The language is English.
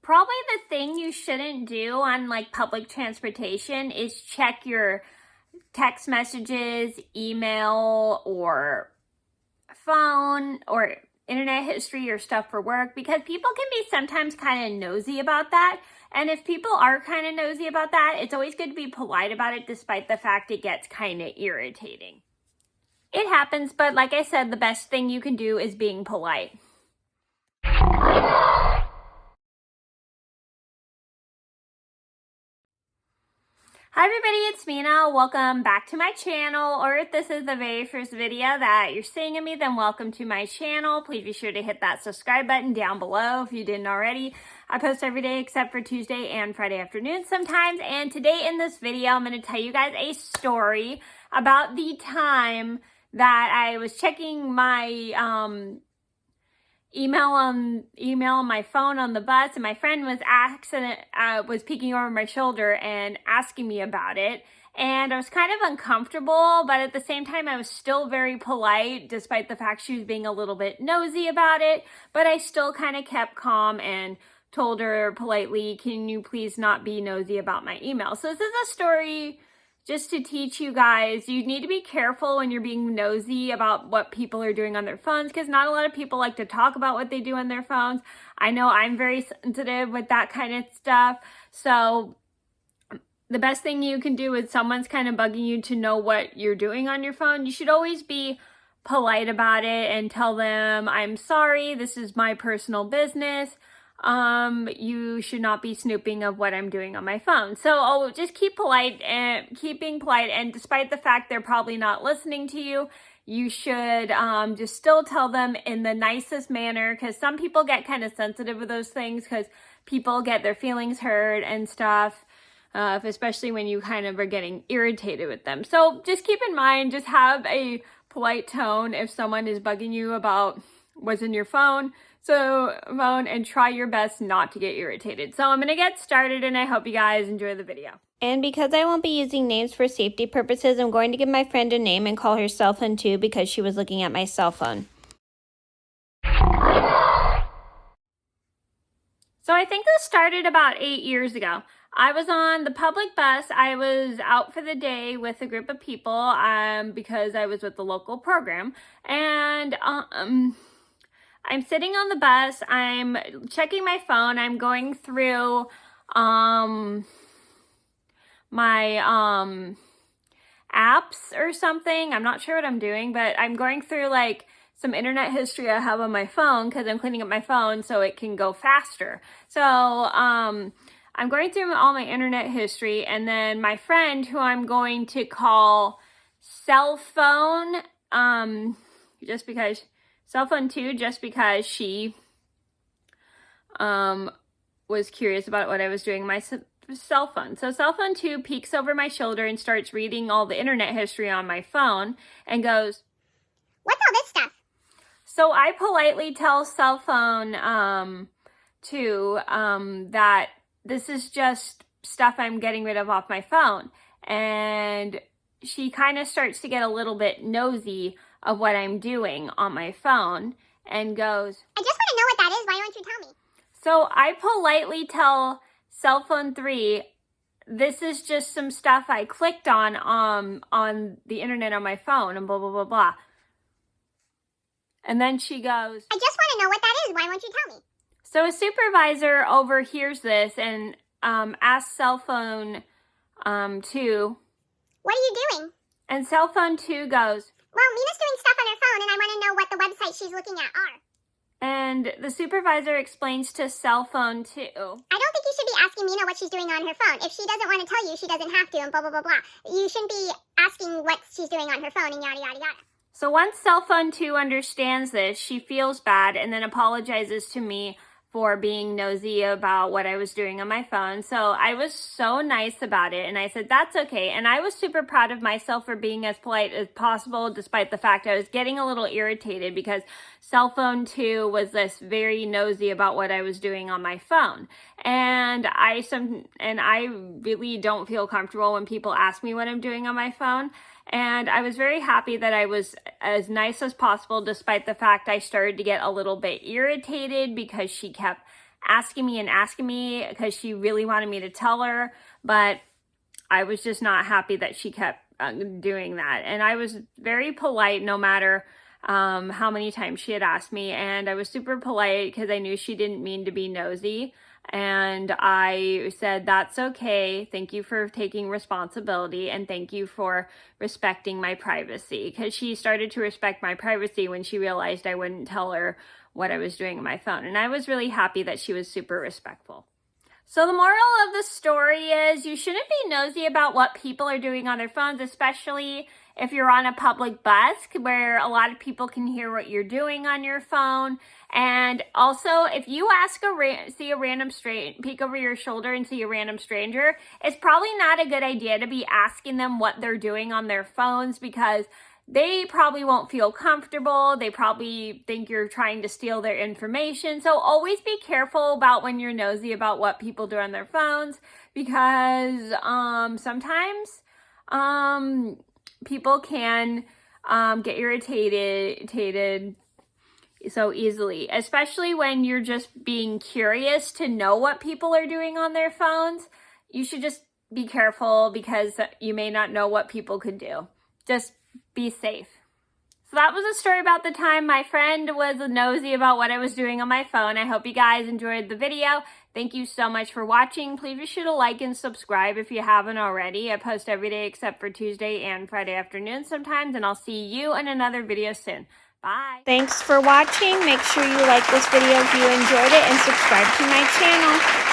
Probably the thing you shouldn't do on like public transportation is check your text messages, email, or phone, or internet history or stuff for work, because people can be sometimes kind of nosy about that. And if people are kind of nosy about that, it's always good to be polite about it, despite the fact it gets kind of irritating. It happens, but like I said, the best thing you can do is being polite. Hi everybody, it's Mena. Welcome back to my channel, or if this is the very first video that you're seeing of me, then welcome to my channel. Please be sure to hit that subscribe button down below if you didn't already. I post every day except for Tuesday and Friday afternoon sometimes, and today in this video I'm going to tell you guys a story about the time that I was checking my email on my phone on the bus, and my friend was peeking over my shoulder and asking me about it, and I was kind of uncomfortable, but at the same time I was still very polite despite the fact she was being a little bit nosy about it. But I still kind of kept calm and told her politely, can you please not be nosy about my email? So this is a story just to teach you guys, you need to be careful when you're being nosy about what people are doing on their phones, because not a lot of people like to talk about what they do on their phones. I know I'm very sensitive with that kind of stuff. So the best thing you can do is someone's kind of bugging you to know what you're doing on your phone. You should always be polite about it and tell them, I'm sorry, this is my personal business. You should not be snooping of what I'm doing on my phone. So just keep being polite, and despite the fact they're probably not listening to you, you should just still tell them in the nicest manner, because some people get kind of sensitive with those things, because people get their feelings hurt and stuff, especially when you kind of are getting irritated with them. So just keep in mind, just have a polite tone if someone is bugging you about what's in your phone. And try your best not to get irritated. So I'm going to get started, and I hope you guys enjoy the video. And because I won't be using names for safety purposes, I'm going to give my friend a name and call her cell phone too, because she was looking at my cell phone. So I think this started about 8 years ago. I was on the public bus. I was out for the day with a group of people because I was with the local program. And I'm sitting on the bus, I'm checking my phone, I'm going through my apps or something. I'm not sure what I'm doing, but I'm going through like some internet history I have on my phone, because I'm cleaning up my phone so it can go faster. So I'm going through all my internet history, and then my friend, who I'm going to call cell phone, cell phone 2, just because she was curious about what I was doing on my cell phone. So cell phone 2 peeks over my shoulder and starts reading all the internet history on my phone and goes, "What's all this stuff?" So I politely tell cell phone 2 that this is just stuff I'm getting rid of off my phone. And she kind of starts to get a little bit nosy of what I'm doing on my phone and goes, "I just want to know what that is. Why don't you tell me?" So I politely tell cell phone 3, this is just some stuff I clicked on the internet on my phone, and blah, blah, blah, blah. And then she goes, "I just want to know what that is. Why won't you tell me?" So a supervisor overhears this and asks cell phone 2, "What are you doing?" And cell phone 2 goes, "Well, Mina's doing stuff on her phone, and I want to know what the websites she's looking at are." And the supervisor explains to cell phone 2, "I don't think you should be asking Mina what she's doing on her phone. If she doesn't want to tell you, she doesn't have to, and blah, blah, blah, blah. You shouldn't be asking what she's doing on her phone, and yada, yada, yada." So once cell phone 2 understands this, she feels bad and then apologizes to me for being nosy about what I was doing on my phone. So I was so nice about it, and I said, that's okay. And I was super proud of myself for being as polite as possible, despite the fact I was getting a little irritated because cell phone 2 was this very nosy about what I was doing on my phone. And I really don't feel comfortable when people ask me what I'm doing on my phone. And I was very happy that I was as nice as possible, despite the fact I started to get a little bit irritated because she kept asking me because she really wanted me to tell her, but I was just not happy that she kept doing that. And I was very polite no matter how many times she had asked me, and I was super polite because I knew she didn't mean to be nosy. And I said, that's okay. Thank you for taking responsibility, and thank you for respecting my privacy. Because she started to respect my privacy when she realized I wouldn't tell her what I was doing on my phone. And I was really happy that she was super respectful. So the moral of the story is you shouldn't be nosy about what people are doing on their phones, especially if you're on a public bus where a lot of people can hear what you're doing on your phone. And also, if you see a random peek over your shoulder and see a random stranger, it's probably not a good idea to be asking them what they're doing on their phones, because they probably won't feel comfortable. They probably think you're trying to steal their information. So always be careful about when you're nosy about what people do on their phones, because sometimes people can get irritated so easily, especially when you're just being curious to know what people are doing on their phones. You should just be careful, because you may not know what people could do. Just be safe. So that was a story about the time my friend was nosy about what I was doing on my phone. I hope you guys enjoyed the video. Thank you so much for watching. Please be sure to like and subscribe if you haven't already. I post every day except for Tuesday and Friday afternoon sometimes, and I'll see you in another video soon. Bye. Thanks for watching. Make sure you like this video if you enjoyed it and subscribe to my channel.